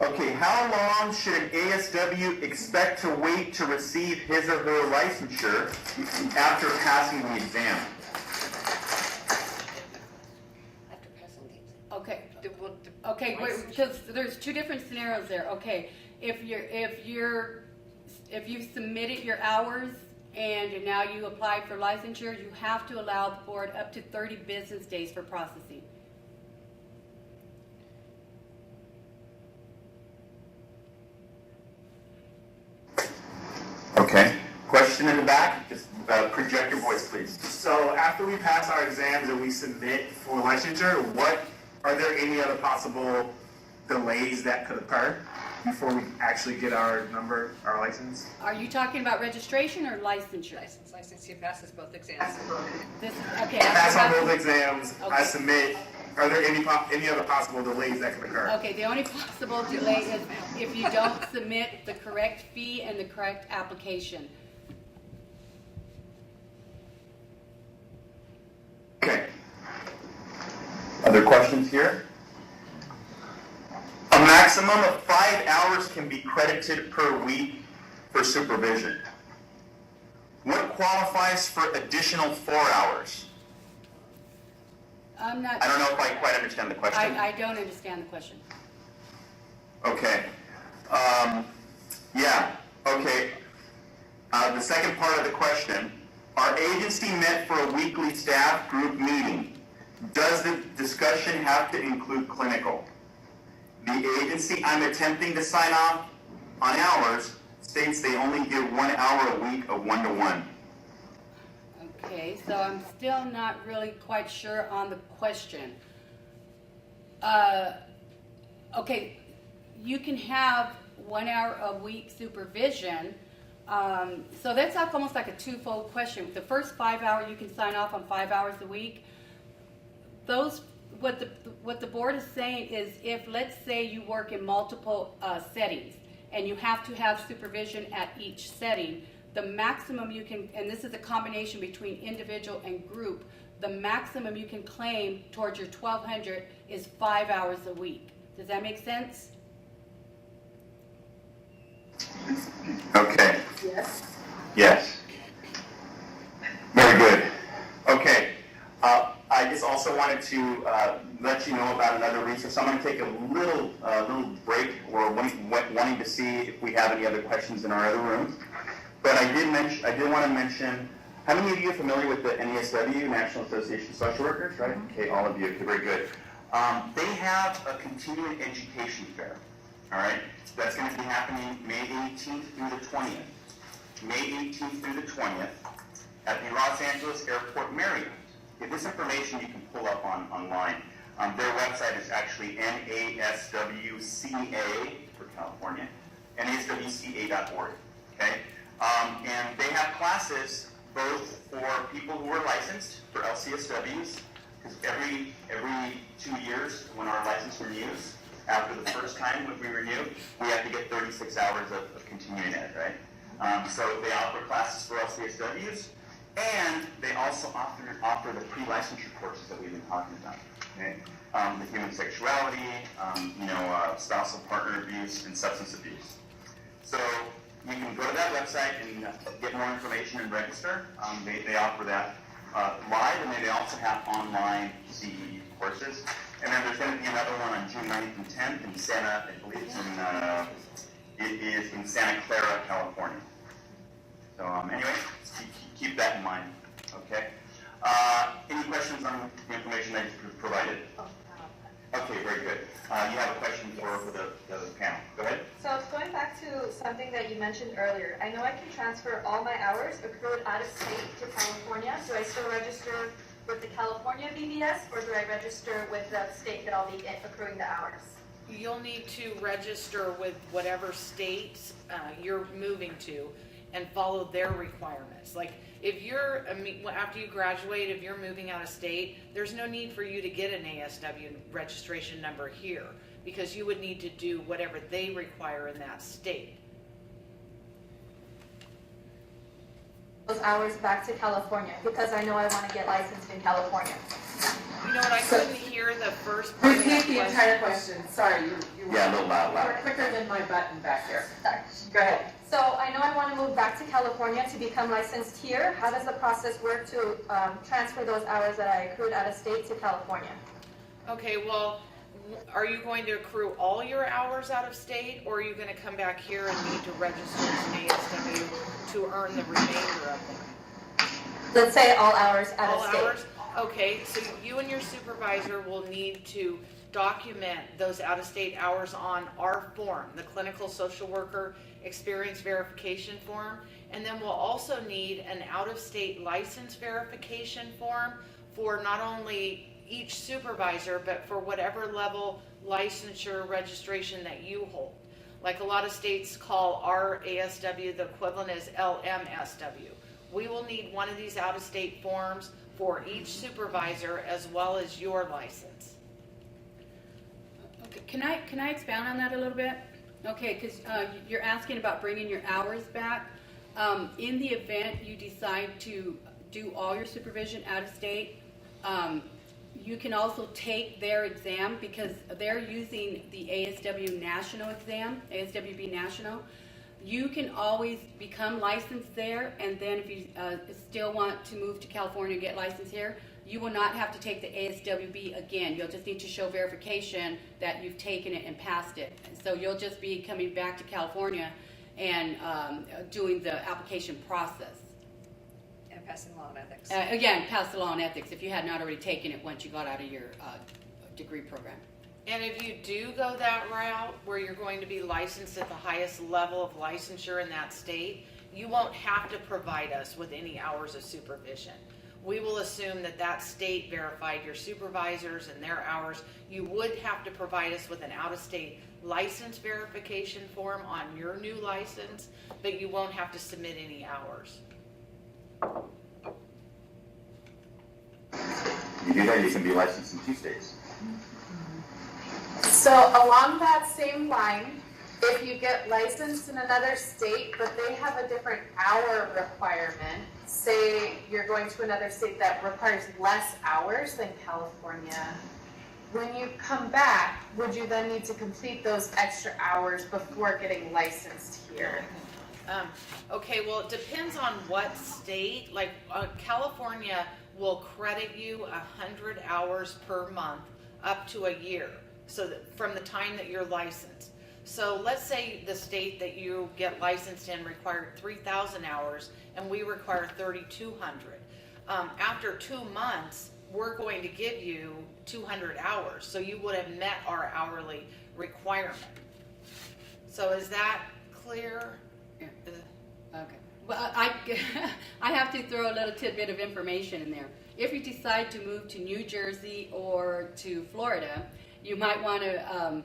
Okay, how long should an ASW expect to wait to receive his or her licensure after passing the exam? After passing the exam. Okay, Well, okay, wait, because there's two different scenarios there. Okay, if you submitted your hours and now you applied for licensure, you have to allow the board up to 30 business days for processing. Okay. Question in the back? Just project your voice, please. So after we pass our exams and we submit for licensure, are there any other possible delays that could occur before we actually get our license? Are you talking about registration or licensure? license, he passes both exams. This is, okay. Pass on after- both exams, I Okay. submit. Are there any other possible delays that could occur? Okay, the only possible delay is if you don't submit the correct fee and the correct application. Okay. Other questions here? A maximum of 5 hours can be credited per week for supervision. What qualifies for additional 4 hours? I'm not, I don't know if I quite understand the question. I don't understand the question. Okay. Yeah. Okay. The second part of the question. Our agency met for a weekly staff group meeting. Does the discussion have to include clinical? The agency I'm attempting to sign off on hours states they only give 1 hour a week of 1-to-1. Okay, so I'm still not really quite sure on the question. Okay, you can have 1 hour a week supervision. So that's like almost like a twofold question. The first 5 hour, you can sign off on 5 hours a week. What the board is saying is if, let's say you work in multiple settings and you have to have supervision at each setting, the maximum you can, and this is a combination between individual and group, the maximum you can claim towards your 1,200 is 5 hours a week. Does that make sense? Okay. Yes. Yes. Very good. Okay. I just also wanted to let you know about another resource. I'm going to take a little break. We're wanting to see if we have any other questions in our other rooms. But I did want to mention, how many of you are familiar with the NASW, National Association of Social Workers, right? Okay, all of you. Okay, very good. They have a continuing education fair, all right? That's going to be happening May 18th through the 20th. May 18th through the 20th at the Los Angeles Airport Marriott. Okay, this information you can pull up online. Their website is actually NASWCA for California, NASWCA.org, okay? And they have classes both for people who are licensed for LCSWs, because every 2 years when our license renews, after the first time when we renew, we have to get 36 hours of continuing ed, right? So they offer classes for LCSWs, and they also offer the pre-licensure courses that we've been talking about, okay? The human sexuality, spousal partner abuse, and substance abuse. So you can go to that website and get more information and register. They offer that live, and they also have online CE courses. And then there's going to be another one on June 9th and 10th in Santa, I believe it is in Santa Clara, California. So anyway, keep that in mind, okay? Any questions on the information I just provided? Okay, very good. You have a question for the panel. Go ahead. So going back to something that you mentioned earlier, I know I can transfer all my hours accrued out of state to California. Do I still register with the California BBS, or do I register with the state that I'll be accruing the hours? You'll need to register with whatever state you're moving to. and follow their requirements. Like if you're, after you graduate, if you're moving out of state, there's no need for you to get an ASW registration number here because you would need to do whatever they require in that state. Those hours back to California, because I know I want to get licensed in California. You know what, I couldn't hear the first part of that Repeat the entire question. Sorry, you Yeah, a little loud, were quicker than my button back there. Sorry. Go ahead. So I know I want to move back to California to become licensed here. How does the process work to transfer those hours that I accrued out of state to California? Okay, well, are you going to accrue all your hours out of state, or are you going to come back here and need to register as an ASW to earn the remainder of them? Let's say all hours out All of state. hours? Okay, so you and your supervisor will need to document those out-of-state hours on our form, the Clinical Social Worker Experience Verification Form, and then we'll also need an out-of-state license verification form for not only each supervisor, but for whatever level licensure registration that you hold. Like a lot of states call our ASW, the equivalent is LMSW. We will need one of these out-of-state forms for each supervisor as well as your license. Okay, can I expound on that a little bit? Okay, because you're asking about bringing your hours back. In the event you decide to do all your supervision out of state, you can also take their exam because they're using the ASW National exam, ASWB National. You can always become licensed there, and then if you still want to move to California and get licensed here, you will not have to take the ASWB again. You'll just need to show verification that you've taken it and passed it. So you'll just be coming back to California and doing the application process. And passing law and ethics. Again, pass the law and ethics if you had not already taken it once you got out of your degree program. And if you do go that route where you're going to be licensed at the highest level of licensure in that state, you won't have to provide us with any hours of supervision. We will assume that that state verified your supervisors and their hours. You would have to provide us with an out-of-state license verification form on your new license, but you won't have to submit any hours. You do that, you can be licensed in 2 states. So along that same line, if you get licensed in another state, but they have a different hour requirement, say you're going to another state that requires less hours than California, when you come back, would you then need to complete those extra hours before getting licensed here? Okay, well, it depends on what state. Like California will credit you 100 hours per month up to a year. So that from the time that you're licensed. So let's say the state that you get licensed in required 3,000 hours and we require 3,200. After 2 months, we're going to give you 200 hours. So you would have met our hourly requirement. So is that clear? Yeah. Okay. Well, I have to throw a little tidbit of information in there. If you decide to move to New Jersey or to Florida, you might want to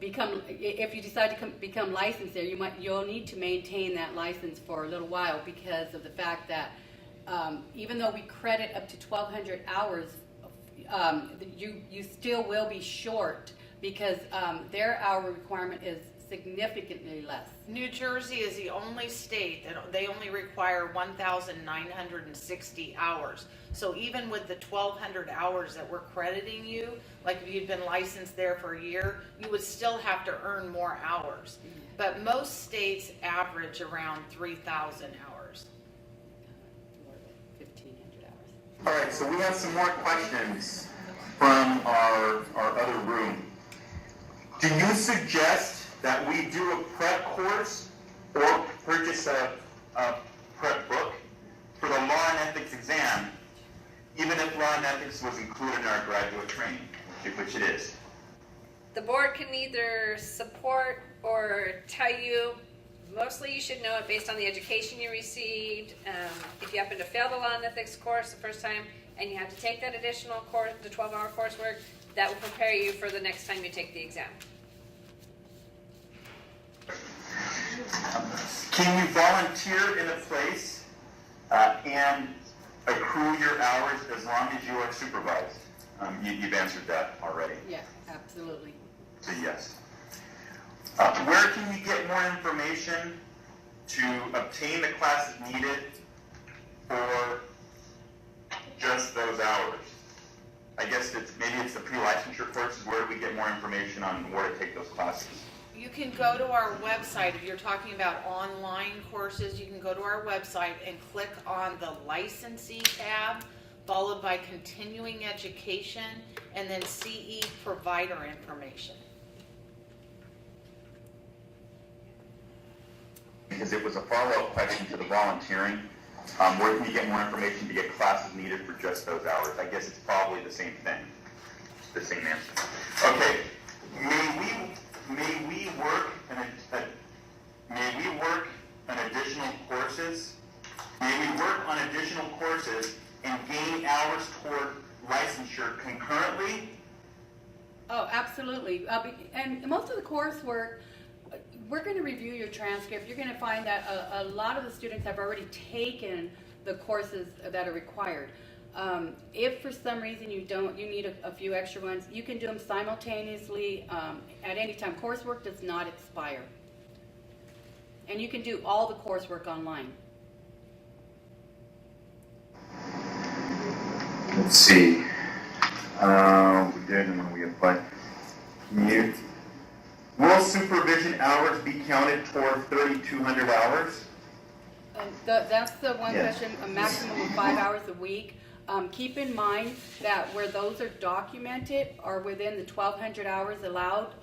if you decide to become licensed there, you'll need to maintain that license for a little while because of the fact that even though we credit up to 1,200 hours, you still will be short because their hour requirement is significantly less. New Jersey is the only state that they only require 1,960 hours. So even with the 1,200 hours that we're crediting you, like if you'd been licensed there for a year, you would still have to earn more hours. But most states average around 3,000 hours. 1,500 hours. All right, so we have some more questions from our other room. Do you suggest that we do a prep course or purchase a prep book for the law and ethics exam, even if law and ethics was included in our graduate training, which it is? The board can either support or tell you, mostly you should know it based on the education you received. If you happen to fail the law and ethics course the first time and you have to take that additional course, the 12-hour coursework, that will prepare you for the next time you take the exam. Can you volunteer in a place and accrue your hours as long as you are supervised? You've answered that already. Yeah, absolutely. So yes. Where can you get more information to obtain the classes needed for just those hours? I guess maybe it's the pre-licensure courses. Where do we get more information on where to take those classes? You can go to our website. If you're talking about online courses, you can go to our website and click on the licensee tab, followed by continuing education, and then CE provider information. Because it was a follow-up question to the volunteering. Where can you get more information to get classes needed for just those hours? I guess it's probably the same thing, the same answer. Okay, may we work on additional courses? May we work on additional courses and gain hours toward licensure concurrently? Oh, absolutely. And most of the coursework, we're going to review your transcript. You're going to find that a lot of the students have already taken the courses that are required. If for some reason you need a few extra ones, you can do them simultaneously at any time. Coursework does not expire. And you can do all the coursework online. Let's see. We did, and then we applied. Will supervision hours be counted toward 3,200 hours? That's the one Yes. question, a maximum of 5 hours a week. Keep in mind that where those are documented are within the 1,200 hours allowed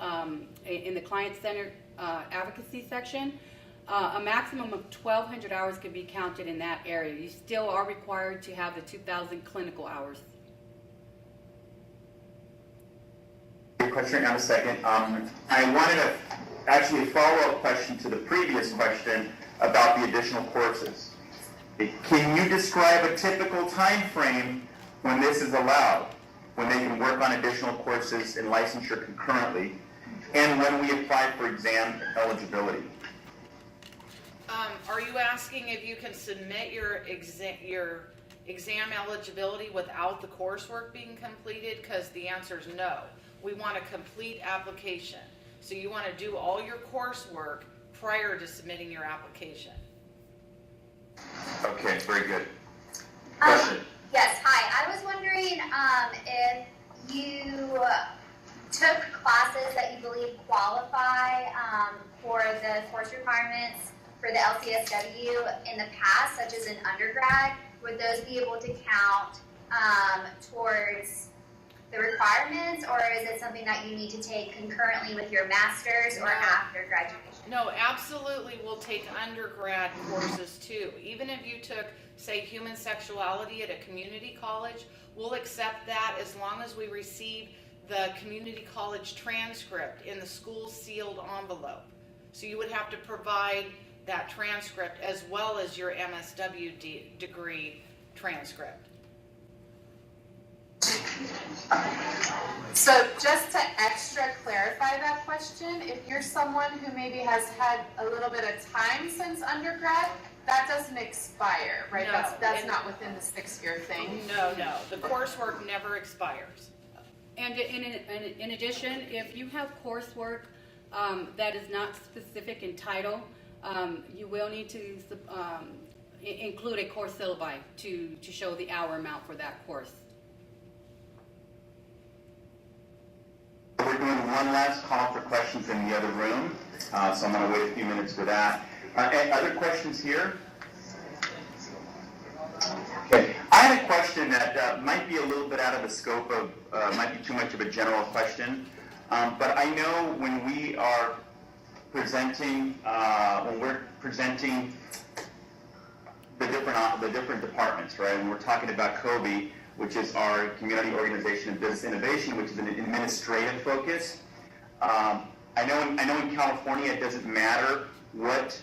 in the client-centered advocacy section. A maximum of 1,200 hours can be counted in that area. You still are required to have the 2,000 clinical hours. Question in a second. I wanted a follow-up question to the previous question about the additional courses. Can you describe a typical time frame when this is allowed, when they can work on additional courses and licensure concurrently, and when we apply for exam eligibility? Are you asking if you can submit your exam eligibility without the coursework being completed? Because the answer is no. We want a complete application. So you want to do all your coursework prior to submitting your application. Okay, very good. Question? Yes, hi. I was wondering if you took classes that you believe qualify for the course requirements for the LCSW in the past, such as an undergrad, would those be able to count towards the requirements, or is it something that you need to take concurrently with your master's or after graduation? No, absolutely we'll take undergrad courses too. Even if you took, say, human sexuality at a community college, we'll accept that as long as we receive the community college transcript in the school sealed envelope. So you would have to provide that transcript as well as your MSW degree transcript. So just to extra clarify that question, if you're someone who maybe has had a little bit of time since undergrad, that doesn't expire, right? No, That's not within the 6-year thing. No, the coursework never expires. And in addition, if you have coursework that is not specific in title, you will need to include a course syllabi to show the hour amount for that course. We're doing one last call for questions in the other room, so I'm going to wait a few minutes for that. Any other questions here? Okay, I had a question that might be a little bit out of the scope of, might be too much of a general question, but I know when we are presenting, the different departments, right? When we're talking about COBE, which is our Community Organization of Business Innovation, which is an administrative focus. I know in California it doesn't matter what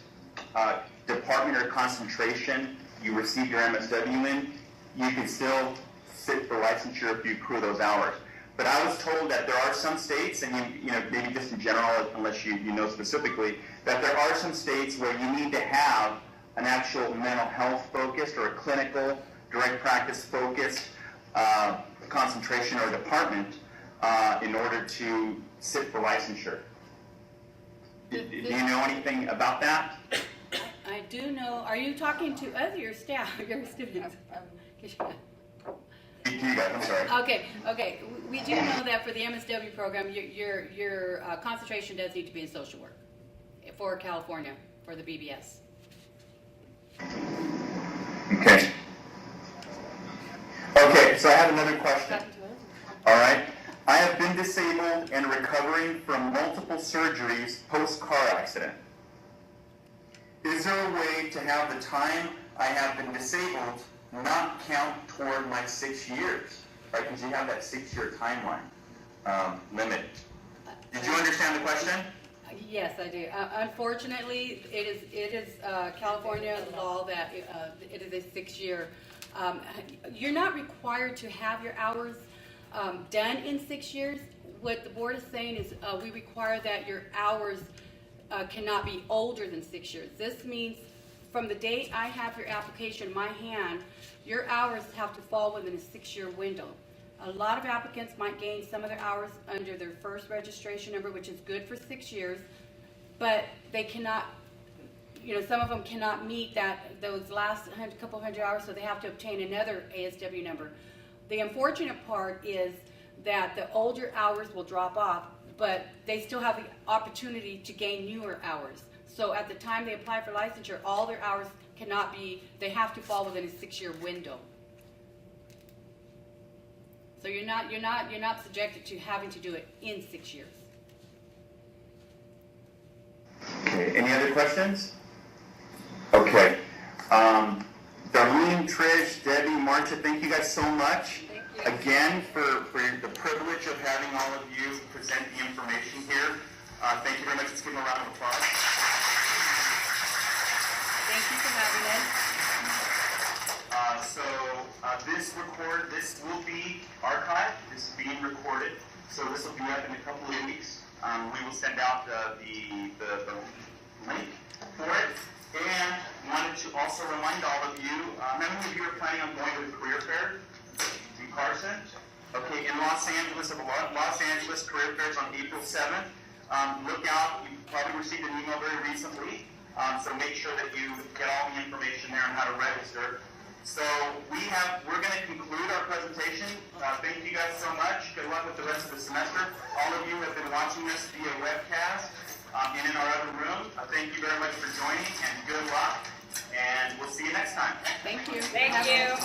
department or concentration you receive your MSW in, you can still sit for licensure if you accrue those hours. But I was told that there are some states, and you know maybe just in general, unless you know specifically, that there are some states where you need to have an actual mental health focused or a clinical direct practice focused concentration or department in order to sit for licensure. Do you know anything about that? I do know. Are you talking to us or your staff, your students? You guys, I'm sorry. Okay. We do know that for the MSW program, your concentration does need to be in social work for California, for the BBS. Okay. Okay, so I have another question. All right. I have been disabled and recovering from multiple surgeries post-car accident. Is there a way to have the time I have been disabled not count toward my 6 years? Right, because you have that 6-year timeline limit. Did you understand the question? Yes, I do. Unfortunately, it is California law that it is a 6-year. You're not required to have your hours done in 6 years. What the board is saying is we require that your hours cannot be older than 6 years. This means from the date I have your application in my hand, your hours have to fall within a 6-year window. A lot of applicants might gain some of their hours under their first registration number, which is good for 6 years, but they cannot, some of them cannot meet those last couple hundred hours, so they have to obtain another ASW number. The unfortunate part is that the older hours will drop off, but they still have the opportunity to gain newer hours. So at the time they apply for licensure, all their hours they have to fall within a 6-year window. So you're not subjected to having to do it in 6 years. Okay, any other questions? Okay. Darlene, Trish, Debbie, Marcia, thank you guys so much. Again, for the privilege of having all of you present the information here. Thank you very much. Let's give them a round of applause. Thank you for having us. This will be archived. This is being recorded. So this will be up in a couple of weeks. We will send out the link for it. And wanted to also remind all of you, how many of you are planning on going to the career fair in Carson? Okay, in Los Angeles, Los Angeles career fairs on April 7th. Look out, you probably received an email very recently, so make sure that you get all the information there on how to register. So we're going to conclude our presentation. Thank you guys so much. Good luck with the rest of the semester. All of you have been watching this via webcast and in our other room. Thank you very much for joining, and good luck. And we'll see you next time. Thank you. Thank you.